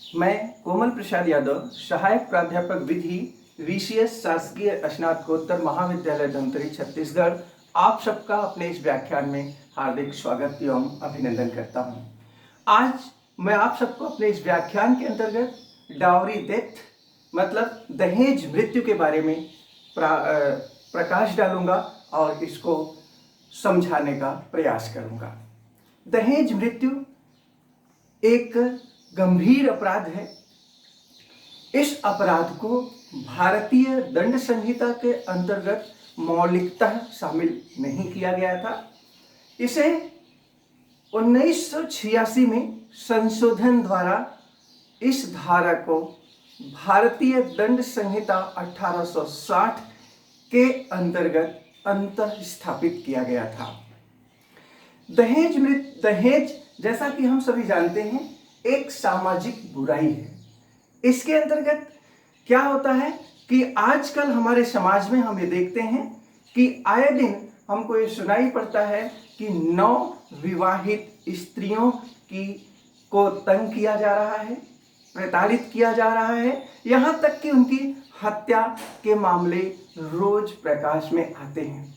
मैं कोमल प्रसाद यादव, सहायक प्राध्यापक विधि, VCS शासकीय स्नातकोत्तर महाविद्यालय धमतरी छत्तीसगढ़, आप सबका अपने इस व्याख्यान में हार्दिक स्वागत एवं अभिनंदन करता हूं। आज मैं आप सबको अपने इस व्याख्यान के अंतर्गत डाउरी डेथ मतलब दहेज मृत्यु के बारे में प्रकाश डालूंगा और इसको समझाने का प्रयास करूंगा। दहेज मृत्यु एक गंभीर अपराध है। इस अपराध को भारतीय दंड संहिता के अंतर्गत मौलिकतः शामिल नहीं किया गया था। इसे 1986 में संशोधन द्वारा इस धारा को भारतीय दंड संहिता 1860 के अंतर्गत अंतःस्थापित किया गया था। दहेज जैसा कि हम सभी जानते हैं एक सामाजिक बुराई है। इसके अंतर्गत क्या होता है कि आजकल हमारे समाज में हम ये देखते हैं कि आए दिन हमको ये सुनाई पड़ता है कि नवविवाहित स्त्रियों को तंग किया जा रहा है, प्रताड़ित किया जा रहा है, यहाँ तक कि उनकी हत्या के मामले रोज प्रकाश में आते हैं।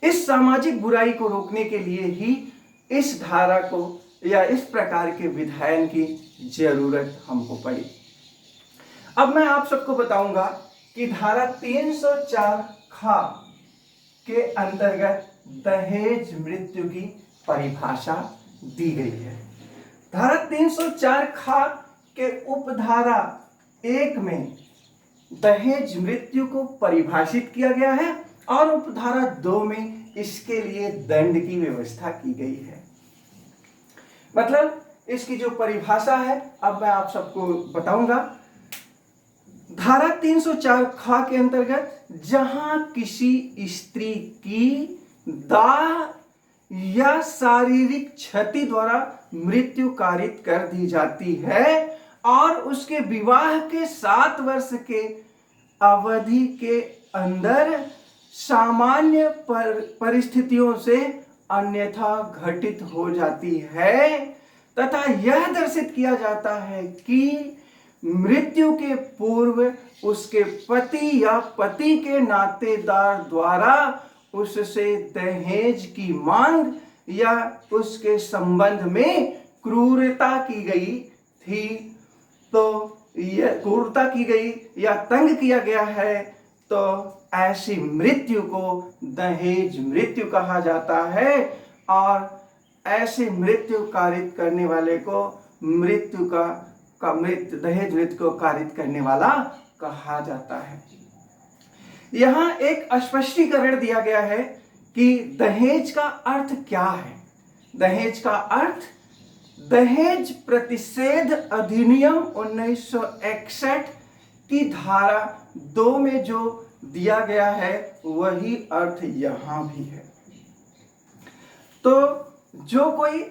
इस सामाजिक बुराई को रोकने के लिए ही इस धारा को या इस प्रकार के विधायन की जरूरत हमको पड़ी। अब मैं आप सबको बताऊंगा कि धारा 304 खा के अंतर्गत दहेज मृत्यु की परिभाषा दी गई है। धारा 304 खा के उपधारा 1 में दहेज मृत्यु को परिभाषित किया गया है और उपधारा 2 में इसके लिए दंड की व्यवस्था की गई है। मतलब इसकी जो परिभाषा है अब मैं आप सबको बताऊंगा। धारा 304 खा के अंतर्गत जहां किसी स्त्री की दाह या शारीरिक क्षति द्वारा मृत्यु कारित कर दी जाती है और उसके विवाह के 7 वर्ष के अवधि के अंदर सामान्य परिस्थितियों से अन्यथा घटित हो जाती है तथा यह दर्शित किया जाता है कि मृत्यु के पूर्व उसके पति या पति के नातेदार द्वारा उससे दहेज की मांग या उसके संबंध में क्रूरता की गई थी, तो यह क्रूरता की गई या तंग किया गया है तो ऐसी मृत्यु को दहेज मृत्यु कहा जाता है और ऐसी मृत्यु कारित करने वाले को दहेज मृत्यु को कारित करने वाला कहा जाता है। यहाँ एक स्पष्टीकरण दिया गया है कि दहेज का अर्थ क्या है। दहेज का अर्थ दहेज प्रतिषेध अधिनियम 1961 की धारा 2 में जो दिया गया है वही अर्थ यहां भी है। तो जो कोई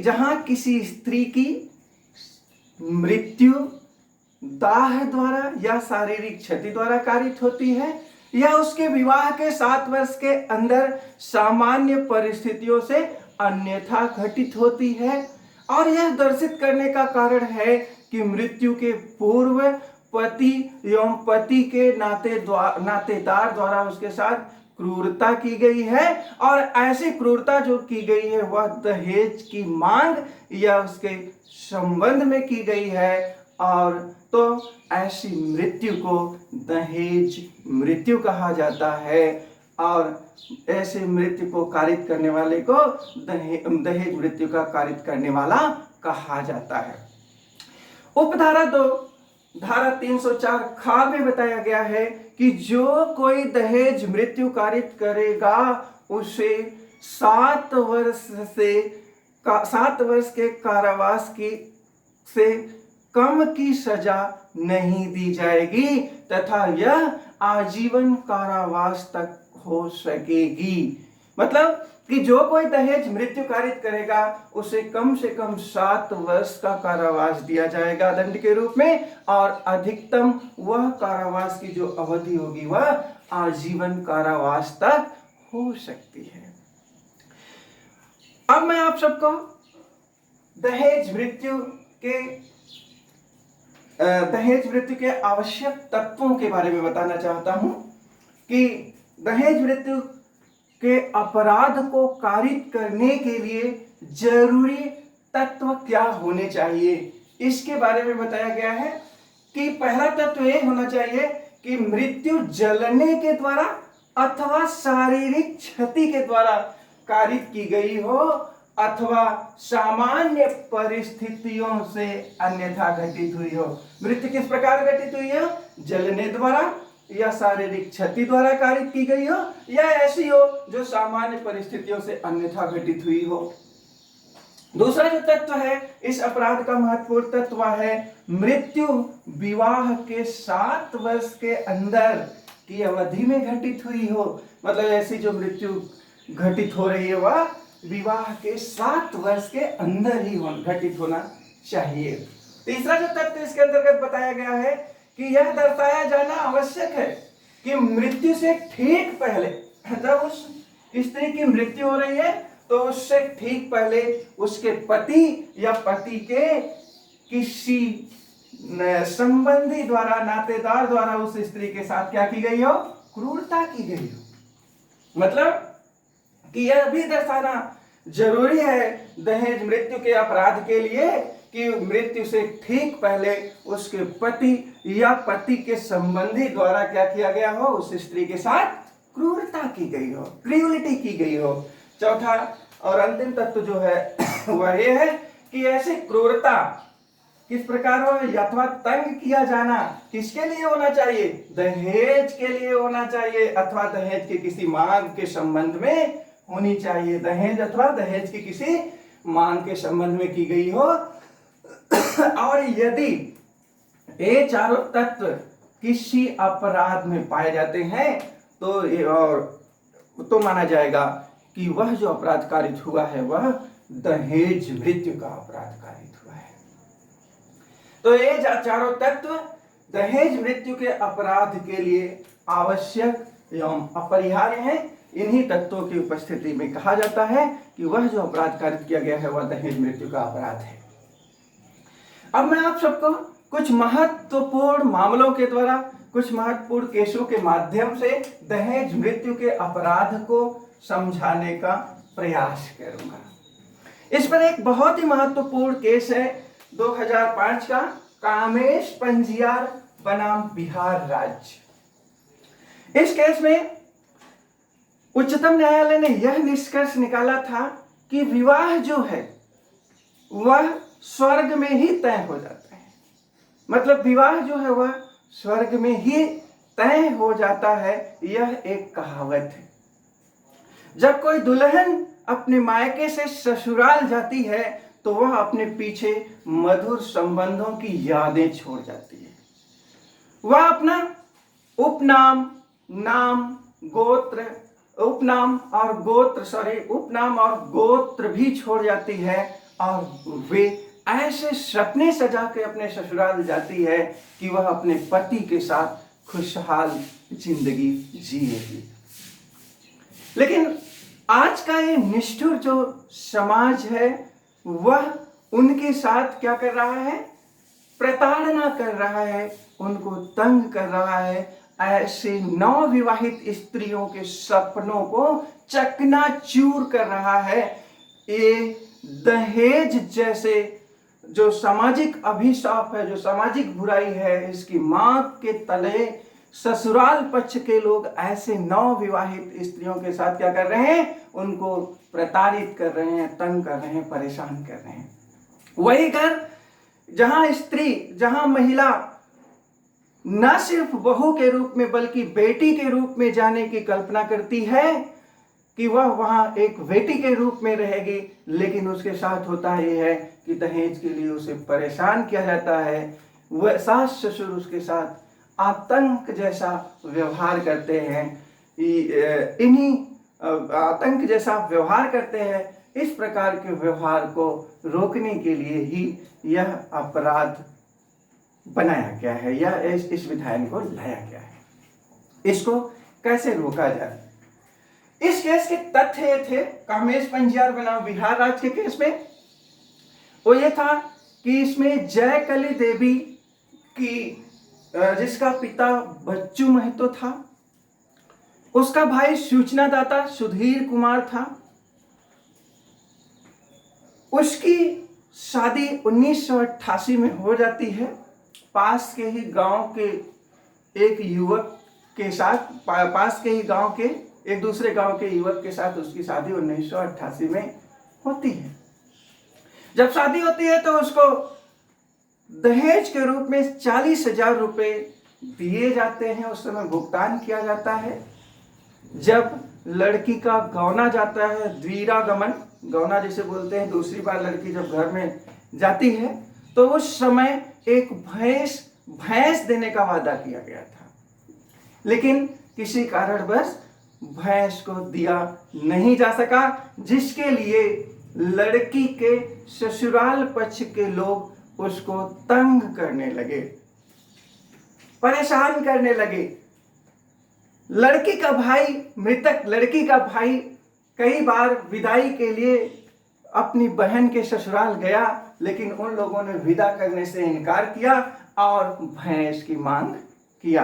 जहां किसी स्त्री की मृत्यु दाह द्वारा या शारीरिक क्षति द्वारा कारित होती है या उसके विवाह के 7 वर्ष के अंदर सामान्य परिस्थितियों से अन्यथा घटित होती है और यह दर्शित करने का कारण है कि मृत्यु के पूर्व पति एवं पति के नातेदार द्वारा उसके साथ क्रूरता की गई है और ऐसी क्रूरता जो की गई है वह दहेज की मांग या उसके संबंध में की गई है और तो ऐसी मृत्यु को दहेज मृत्यु कहा जाता है और ऐसे मृत्यु को कारित करने वाले को दहेज मृत्यु का कारित करने वाला कहा जाता है। उपधारा 2 धारा 304 खा में बताया गया है कि जो कोई दहेज मृत्यु कारित करेगा उसे 7 वर्ष के कारावास से कम की सजा नहीं दी जाएगी तथा यह आजीवन कारावास तक हो सकेगी। मतलब कि जो कोई दहेज मृत्यु कारित करेगा उसे कम से कम 7 वर्ष का कारावास दिया जाएगा दंड के रूप में और अधिकतम वह कारावास की जो अवधि होगी वह आजीवन कारावास तक हो सकती है। अब मैं आप सबको दहेज मृत्यु के आवश्यक तत्वों के बारे में बताना चाहता हूं कि दहेज मृत्यु के अपराध को कारित करने के लिए जरूरी तत्व क्या होने चाहिए, इसके बारे में बताया गया है कि पहला तत्व यह होना चाहिए कि मृत्यु जलने के द्वारा अथवा शारीरिक क्षति के द्वारा कारित की गई हो अथवा सामान्य परिस्थितियों से अन्यथा घटित हुई हो। मृत्यु किस प्रकार घटित हुई है? जलने द्वारा या शारीरिक क्षति द्वारा कारित की गई हो या ऐसी हो जो सामान्य परिस्थितियों से अन्यथा घटित हुई हो। दूसरा जो तत्व है इस अपराध का महत्वपूर्ण तत्व है मृत्यु विवाह के 7 वर्ष के अंदर की अवधि में घटित हुई हो। मतलब ऐसी जो मृत्यु घटित हो रही है वह विवाह के 7 वर्ष के अंदर ही घटित होना चाहिए। तीसरा जो तथ्य इसके अंतर्गत बताया गया है कि यह दर्शाया जाना आवश्यक है कि मृत्यु से ठीक पहले, जब उस स्त्री की मृत्यु हो रही है तो उससे ठीक पहले उसके पति या पति के किसी संबंधी द्वारा, नातेदार द्वारा उस स्त्री के साथ क्या की गई हो? क्रूरता की गई हो। मतलब कि यह भी दर्शाना जरूरी है दहेज मृत्यु के अपराध के लिए कि मृत्यु से ठीक पहले उसके पति या पति के संबंधी द्वारा क्या किया गया हो? उस स्त्री के साथ क्रूरता की गई हो, क्रूरता की गई हो। चौथा और अंतिम तत्व जो है वह यह है कि ऐसी क्रूरता किस प्रकार हो? अथवा तंग किया जाना किसके लिए होना चाहिए? दहेज के लिए होना चाहिए अथवा दहेज के किसी मांग के संबंध में होनी चाहिए। दहेज अथवा दहेज की किसी मांग के संबंध में की गई हो। और यदि ये चारों तत्व किसी अपराध में पाए जाते हैं तो माना जाएगा कि वह जो अपराध कारित हुआ है वह दहेज मृत्यु का अपराध कारित हुआ है। तो ये चारों तत्व दहेज मृत्यु के अपराध के लिए आवश्यक एवं अपरिहार्य हैं। इन्हीं तत्वों की उपस्थिति में कहा जाता है कि वह जो अपराध कारित किया गया है वह दहेज मृत्यु का अपराध है। अब मैं आप सबको कुछ महत्वपूर्ण मामलों के द्वारा, कुछ महत्वपूर्ण केसों के माध्यम से दहेज मृत्यु के अपराध को समझाने का प्रयास करूंगा। इस पर एक बहुत ही महत्वपूर्ण केस है 2005 का, कामेश पंजियार बनाम बिहार राज्य। इस केस में उच्चतम न्यायालय ने यह निष्कर्ष निकाला था कि विवाह जो है वह स्वर्ग में ही तय हो जाता है। मतलब विवाह जो है वह स्वर्ग में ही तय हो जाता है। यह एक कहावत है। जब कोई दुल्हन अपने मायके से ससुराल जाती है तो वह अपने पीछे मधुर संबंधों की यादें छोड़ जाती है। वह अपना उपनाम, नाम, उपनाम और गोत्र भी छोड़ जाती है और वे ऐसे सपने सजा के अपने ससुराल जाती है कि वह अपने पति के साथ खुशहाल जिंदगी जिएगी। लेकिन आज का ये निष्ठुर जो समाज है वह उनके साथ क्या कर रहा है? प्रताड़ना कर रहा है, उनको तंग कर रहा है। ऐसे नवविवाहित स्त्रियों के सपनों को चकनाचूर कर रहा है। ये दहेज जैसे जो सामाजिक अभिशाप है, जो सामाजिक बुराई है, इसकी मां के तले ससुराल पक्ष के लोग ऐसे नवविवाहित स्त्रियों के साथ क्या कर रहे हैं? उनको प्रताड़ित कर रहे हैं, तंग कर रहे हैं, परेशान कर रहे हैं। वही घर जहां महिला न सिर्फ बहू के रूप में बल्कि बेटी के रूप में जाने की कल्पना करती है कि वह वहां एक बेटी के रूप में रहेगी, लेकिन उसके साथ होता यह है कि दहेज के लिए उसे परेशान किया जाता है। वह सास ससुर उसके साथ आतंक जैसा व्यवहार करते हैं। इन्हीं आतंक जैसा व्यवहार करते हैं। इस प्रकार के व्यवहार को रोकने के लिए ही यह अपराध बनाया गया है या इस विधान को लाया गया है। इसको कैसे रोका जाए? इस केस के तथ्य थे कामेश पंजियार बनाम बिहार राज्य के केस में वो ये था कि इसमें जयकली देवी की जिसका पिता बच्चू महतो था, उसका भाई सूचनादाता सुधीर कुमार था। उसकी शादी 1988 में हो जाती है पास के ही गांव के एक युवक के साथ। पास के ही गांव के एक दूसरे गांव के युवक के साथ उसकी शादी 1988 में होती है। जब शादी होती है तो उसको दहेज के रूप में 40,000 रुपए दिए जाते हैं, उस समय भुगतान किया जाता है। जब लड़की का गौना जाता है, द्विरागमन गौना जिसे बोलते हैं, दूसरी बार लड़की जब घर में जाती है, तो उस समय एक भैंस देने का वादा किया गया था, लेकिन किसी कारणवश भैंस को दिया नहीं जा सका, जिसके लिए लड़की के ससुराल पक्ष के लोग उसको तंग करने लगे, परेशान करने लगे। लड़की का भाई, मृतक लड़की का भाई कई बार विदाई के लिए अपनी बहन के ससुराल गया, लेकिन उन लोगों ने विदा करने से इनकार किया और भैंस की मांग किया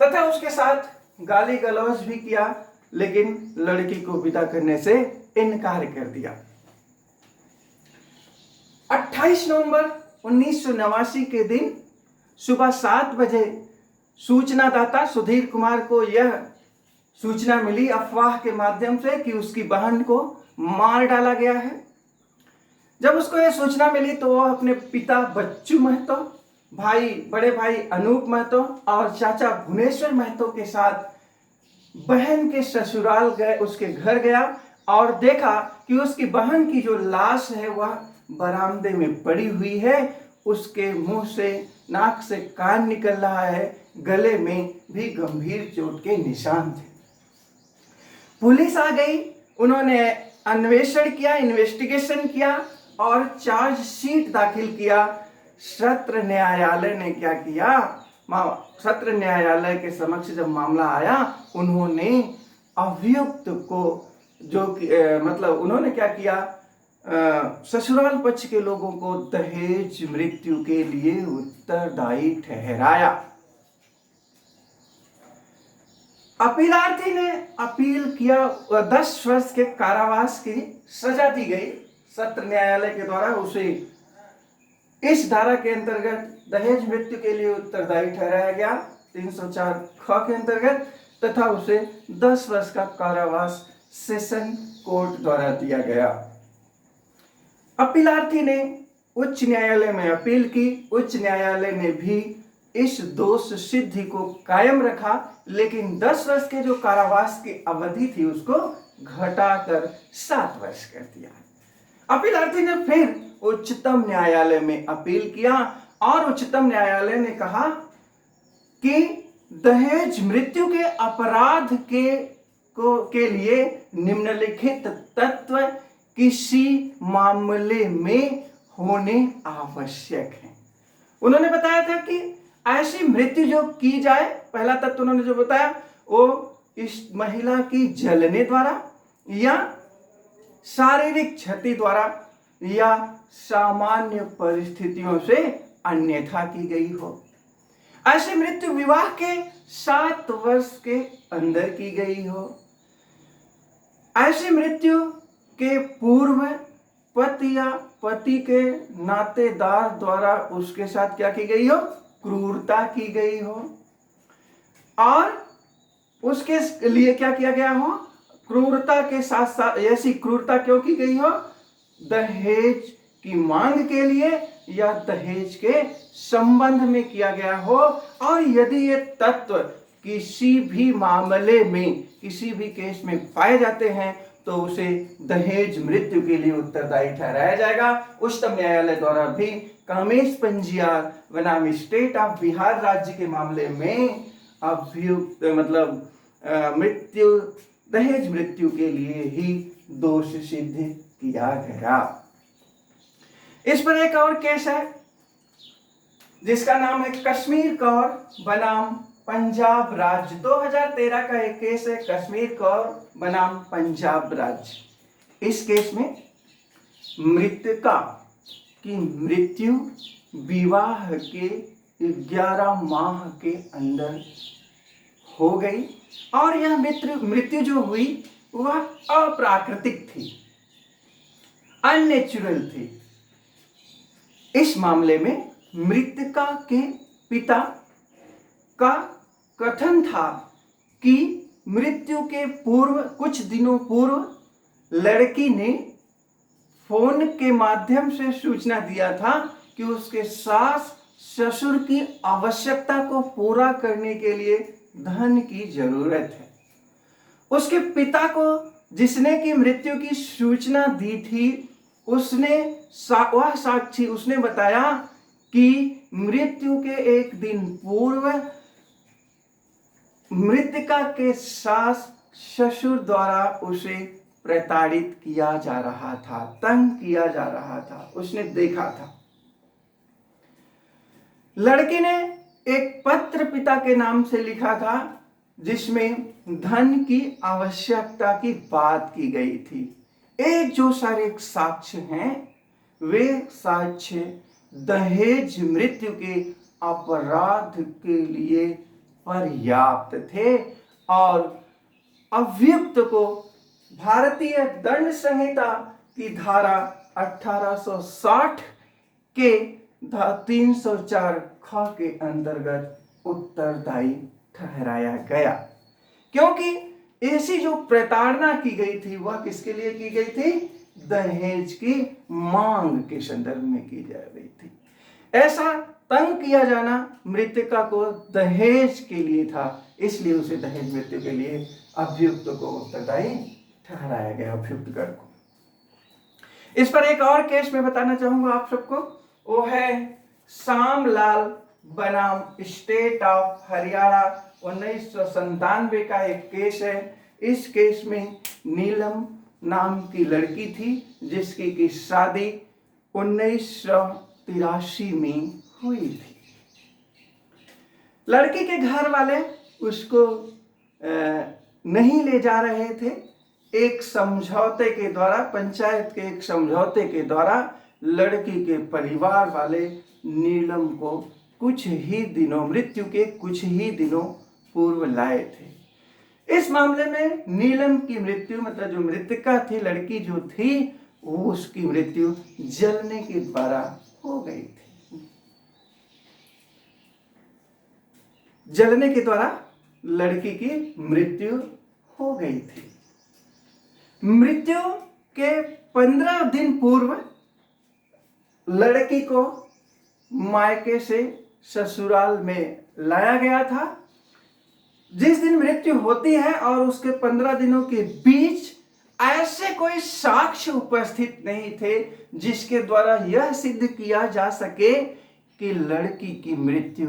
तथा उसके साथ गाली गलौज भी किया, लेकिन लड़की को विदा करने से इनकार कर दिया। 28 नवंबर 1989 के दिन सुबह 7 बजे सूचनादाता सुधीर कुमार को यह सूचना मिली अफवाह के माध्यम से कि उसकी बहन को मार डाला गया है। जब उसको यह सूचना मिली तो वह अपने पिता बच्चू महतो, बड़े भाई अनूप महतो और चाचा भुवनेश्वर महतो के साथ बहन के ससुराल गए, उसके घर गया और देखा कि उसकी बहन की जो लाश है वह बरामदे में पड़ी हुई है। उसके मुंह से, नाक से कान निकल रहा है, गले में भी गंभीर चोट के निशान थे। पुलिस आ गई, उन्होंने अन्वेषण किया, इन्वेस्टिगेशन किया और चार्जशीट दाखिल किया। सत्र न्यायालय ने क्या किया, सत्र न्यायालय के समक्ष जब मामला आया, उन्होंने अभियुक्त को उन्होंने क्या किया, ससुराल पक्ष के लोगों को दहेज मृत्यु के लिए उत्तरदायी ठहराया। अपीलार्थी ने अपील किया, 10 वर्ष के कारावास की सजा दी गई सत्र न्यायालय के द्वारा। उसे इस धारा के अंतर्गत दहेज मृत्यु के लिए उत्तरदायी ठहराया गया 304 ख के अंतर्गत, तथा उसे 10 वर्ष का कारावास सेशन कोर्ट द्वारा दिया गया। अपीलार्थी ने उच्च न्यायालय में अपील की, उच्च न्यायालय ने भी इस दोष सिद्धि को कायम रखा, लेकिन 10 वर्ष के जो कारावास की अवधि थी उसको घटाकर 7 वर्ष कर दिया। अपीलार्थी ने फिर उच्चतम न्यायालय में अपील किया और उच्चतम न्यायालय ने कहा कि दहेज मृत्यु के अपराध के लिए निम्नलिखित तत्व किसी मामले में होने आवश्यक है। उन्होंने बताया था कि ऐसी मृत्यु जो की जाए, पहला तत्व उन्होंने जो बताया वो इस महिला की जलने द्वारा या शारीरिक क्षति द्वारा या सामान्य परिस्थितियों से अन्यथा की गई हो। ऐसी मृत्यु विवाह के 7 वर्ष के अंदर की गई हो। ऐसी मृत्यु के पूर्व पति या पति के नातेदार द्वारा उसके साथ क्या की गई हो, क्रूरता की गई हो, और उसके लिए क्या किया गया हो, क्रूरता के साथ साथ ऐसी क्रूरता क्यों की गई हो, दहेज की मांग के लिए या दहेज के संबंध में किया गया हो। और यदि ये तत्व किसी भी मामले में, किसी भी केस में पाए जाते हैं तो उसे दहेज मृत्यु के लिए उत्तरदायी ठहराया जाएगा। उच्चतम न्यायालय द्वारा भी कामेश पंजियार बनाम स्टेट ऑफ बिहार राज्य के मामले में अभियुक्त दहेज मृत्यु के लिए ही दोष सिद्ध किया गया। इस पर एक और केस है जिसका नाम है कश्मीर कौर बनाम पंजाब राज्य। 2013 का एक केस है, कश्मीर कौर बनाम पंजाब राज्य। इस केस में मृतका की मृत्यु विवाह के 11 माह के अंदर हो गई और यह मृत्यु जो हुई वह अप्राकृतिक थी, अननेचुरल थी। इस मामले में मृतका के पिता का कथन था कि मृत्यु के पूर्व, कुछ दिनों पूर्व लड़की ने फोन के माध्यम से सूचना दिया था कि उसके सास ससुर की आवश्यकता को पूरा करने के लिए धन की जरूरत है। उसके पिता को, जिसने की मृत्यु की सूचना दी थी, वह साक्षी उसने बताया कि मृत्यु के एक दिन पूर्व मृतका के सास ससुर द्वारा उसे प्रताड़ित किया जा रहा था, तंग किया जा रहा था, उसने देखा था। लड़की ने एक पत्र पिता के नाम से लिखा था जिसमें धन की आवश्यकता की बात की गई थी। एक जो सारे साक्ष्य हैं वे साक्ष्य दहेज मृत्यु के अपराध के लिए पर्याप्त थे और अभियुक्त को भारतीय दंड संहिता की धारा 1860 के 304 ख के अंतर्गत उत्तरदायी ठहराया गया, क्योंकि ऐसी जो प्रताड़ना की गई थी वह किसके लिए की गई थी? दहेज की मांग के संदर्भ में की जा रही थी। ऐसा तंग किया जाना मृतका को दहेज के लिए था, इसलिए उसे दहेज मृत्यु के लिए अभियुक्त को उत्तरदायी ठहराया गया, अभियुक्तगण को। इस पर एक और केस मैं बताना चाहूंगा आप सबको, वो है श्यामलाल बनाम स्टेट ऑफ हरियाणा 1997 का एक केस है। इस केस में नीलम नाम की लड़की थी जिसकी की शादी 1983 में हुई थी। लड़की के घर वाले उसको नहीं ले जा रहे थे। एक समझौते के द्वारा, पंचायत के एक समझौते के द्वारा लड़की के परिवार वाले नीलम को कुछ ही दिनों, मृत्यु के कुछ ही दिनों पूर्व लाए थे। इस मामले में नीलम की मृत्यु, मतलब जो मृतका थी, लड़की जो थी, वो उसकी मृत्यु जलने के द्वारा हो गई थी। जलने के द्वारा लड़की की मृत्यु हो गई थी। मृत्यु के 15 दिन पूर्व लड़की को मायके से ससुराल में लाया गया था। जिस दिन मृत्यु होती है और उसके 15 दिनों के बीच ऐसे कोई साक्ष्य उपस्थित नहीं थे जिसके द्वारा यह सिद्ध किया जा सके कि लड़की की मृत्यु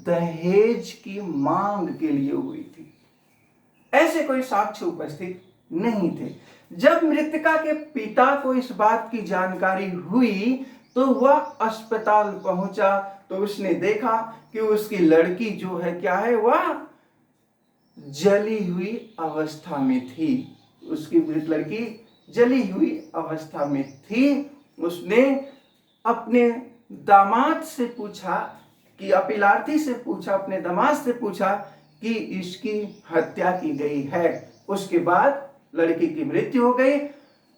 दहेज की मांग के लिए हुई थी। ऐसे कोई साक्ष्य उपस्थित नहीं थे। जब मृतका के पिता को इस बात की जानकारी हुई तो वह अस्पताल पहुंचा, तो उसने देखा कि उसकी लड़की जो है क्या है, वह जली हुई अवस्था में थी। उसकी मृत लड़की जली हुई अवस्था में थी। उसने अपने दामाद से पूछा कि, अपीलार्थी से पूछा, अपने दामाद से पूछा कि इसकी हत्या की गई है। उसके बाद लड़की की मृत्यु हो गई।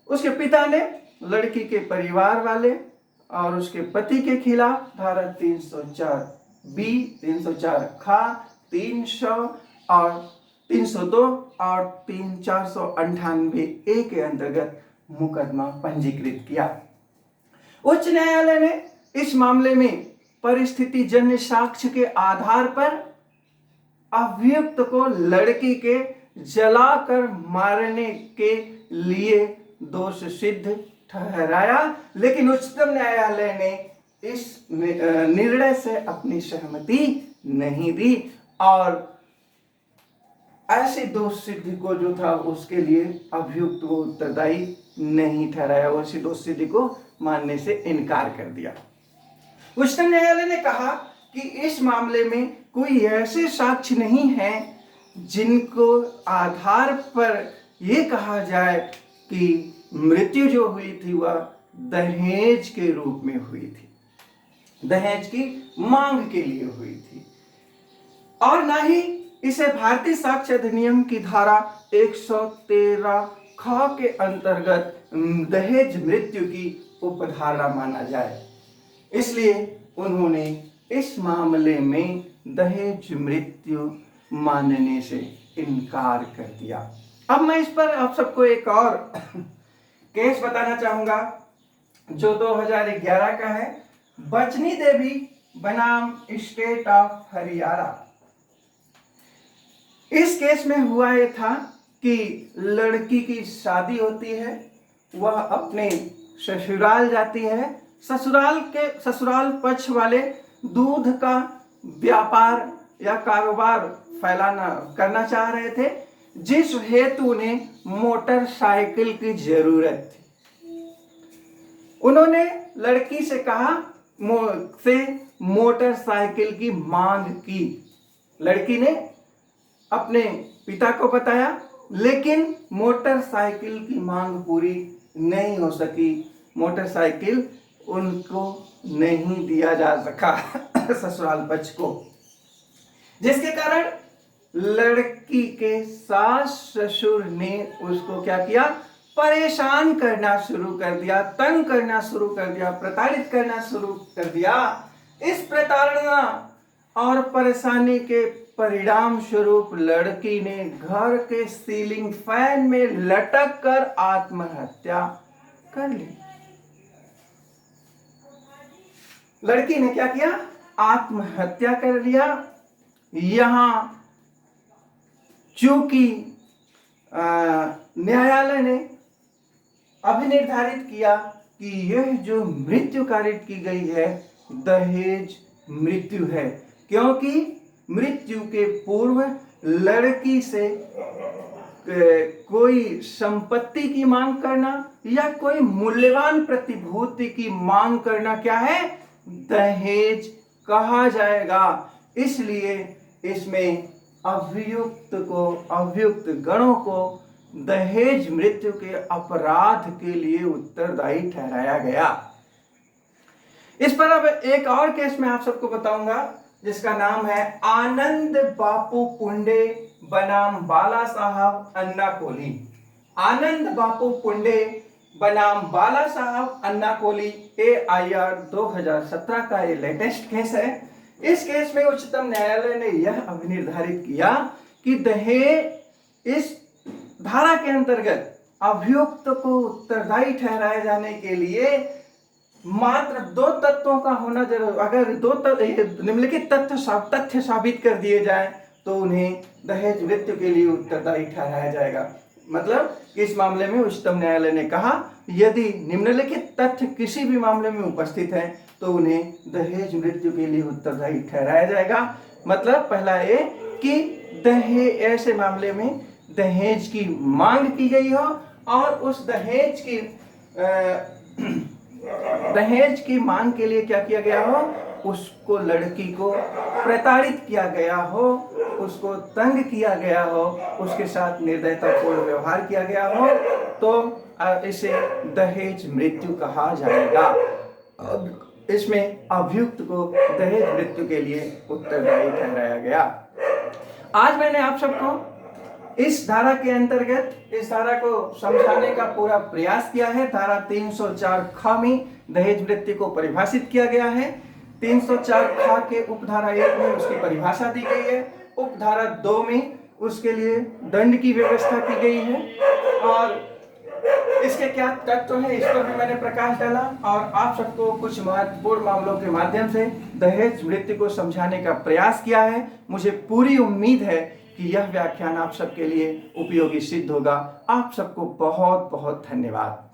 उसके पिता ने लड़की के परिवार वाले और उसके पति के खिलाफ धारा 304B, 304 खा, 300 और 302 और 498A के अंतर्गत मुकदमा पंजीकृत किया। उच्च न्यायालय ने इस मामले में परिस्थिति जन्य साक्ष्य के आधार पर अभियुक्त को लड़की के जलाकर मारने के लिए दोष सिद्ध ठहराया, लेकिन उच्चतम न्यायालय ने इस निर्णय से अपनी सहमति नहीं दी और ऐसे दोष सिद्धि को जो था उसके लिए अभियुक्त को उत्तरदायी नहीं ठहराया, उसी दोष सिद्धि को मानने से इनकार कर दिया। उच्चतम न्यायालय ने कहा कि इस मामले में कोई ऐसे साक्ष्य नहीं है जिनको आधार पर यह कहा जाए कि मृत्यु जो हुई थी वह दहेज के रूप में हुई थी, दहेज की मांग के लिए हुई थी। और ना ही इसे भारतीय साक्ष्य अधिनियम की धारा 113 ख के अंतर्गत दहेज मृत्यु की उपधारा माना जाए। इसलिए उन्होंने इस मामले में दहेज मृत्यु मानने से इनकार कर दिया। अब मैं इस पर आप सबको एक और केस बताना चाहूंगा जो 2011 का है। बचनी देवी बनाम स्टेट ऑफ हरियाणा। इस केस में हुआ यह था कि लड़की की शादी होती है, वह अपने ससुराल जाती है। ससुराल पक्ष वाले दूध का व्यापार या कारोबार करना चाह रहे थे, जिस हेतु उन्हें मोटरसाइकिल की जरूरत थी। उन्होंने लड़की से कहा, मोटरसाइकिल की मांग की। लड़की ने अपने पिता को बताया, लेकिन मोटरसाइकिल की मांग पूरी नहीं हो सकी। मोटरसाइकिल उनको नहीं दिया जा सका ससुराल पक्ष को, जिसके कारण लड़की के सास ससुर ने उसको क्या किया, परेशान करना शुरू कर दिया, तंग करना शुरू कर दिया, प्रताड़ित करना शुरू कर दिया। इस प्रताड़ना और परेशानी के परिणाम स्वरूप लड़की ने घर के सीलिंग फैन में लटक कर आत्महत्या कर ली। लड़की ने क्या किया, आत्महत्या कर लिया। यहां चूंकि न्यायालय ने अभिनिर्धारित किया कि यह जो मृत्यु कारित की गई है दहेज मृत्यु है, क्योंकि मृत्यु के पूर्व लड़की से कोई संपत्ति की मांग करना या कोई मूल्यवान प्रतिभूति की मांग करना क्या है, दहेज कहा जाएगा। इसलिए इसमें अभियुक्त गणों को दहेज मृत्यु के अपराध के लिए उत्तरदायी ठहराया गया। इस पर अब एक और केस मैं आप सबको बताऊंगा जिसका नाम है आनंद बापू पुंडे बनाम बाला साहब अन्ना कोली। आनंद बापू पुंडे बनाम बाला साहब अन्ना कोली AIR 2017 का ये लेटेस्ट केस है। इस केस में उच्चतम न्यायालय ने यह अभिनिर्धारित किया कि दहेज इस धारा के अंतर्गत अभियुक्त को उत्तरदायी ठहराए जाने के लिए मात्र 2 तत्वों का होना जरूर। अगर 2 निम्नलिखित तथ्य साबित कर दिए जाए तो उन्हें दहेज मृत्यु के लिए उत्तरदायी ठहराया जाएगा। मतलब इस मामले में उच्चतम न्यायालय ने कहा यदि निम्नलिखित तथ्य किसी भी मामले में उपस्थित हैं तो उन्हें दहेज मृत्यु के लिए उत्तरदायी ठहराया जाएगा। मतलब पहला ये कि ऐसे मामले में दहेज की मांग की गई हो और उस दहेज की मांग के लिए क्या किया गया हो, उसको लड़की को प्रताड़ित किया गया हो, उसको तंग किया गया हो, उसके साथ निर्दयतापूर्ण व्यवहार किया गया हो, तो इसे दहेज मृत्यु कहा जाएगा। इसमें अभियुक्त को दहेज मृत्यु के लिए उत्तरदायी ठहराया गया। आज मैंने आप सबको इस धारा के अंतर्गत इस धारा को समझाने का पूरा प्रयास किया है। धारा 304 ख में दहेज मृत्यु को परिभाषित किया गया है। 304 ख के उपधारा 1 में उसकी परिभाषा दी गई है। उपधारा 2 में उसके लिए दंड की व्यवस्था की गई है और इसके क्या तत्व है इस पर भी मैंने प्रकाश डाला और आप सबको कुछ महत्वपूर्ण मामलों के माध्यम से दहेज मृत्यु को समझाने का प्रयास किया है। मुझे पूरी उम्मीद है कि यह व्याख्यान आप सबके लिए उपयोगी सिद्ध होगा। आप सबको बहुत बहुत धन्यवाद।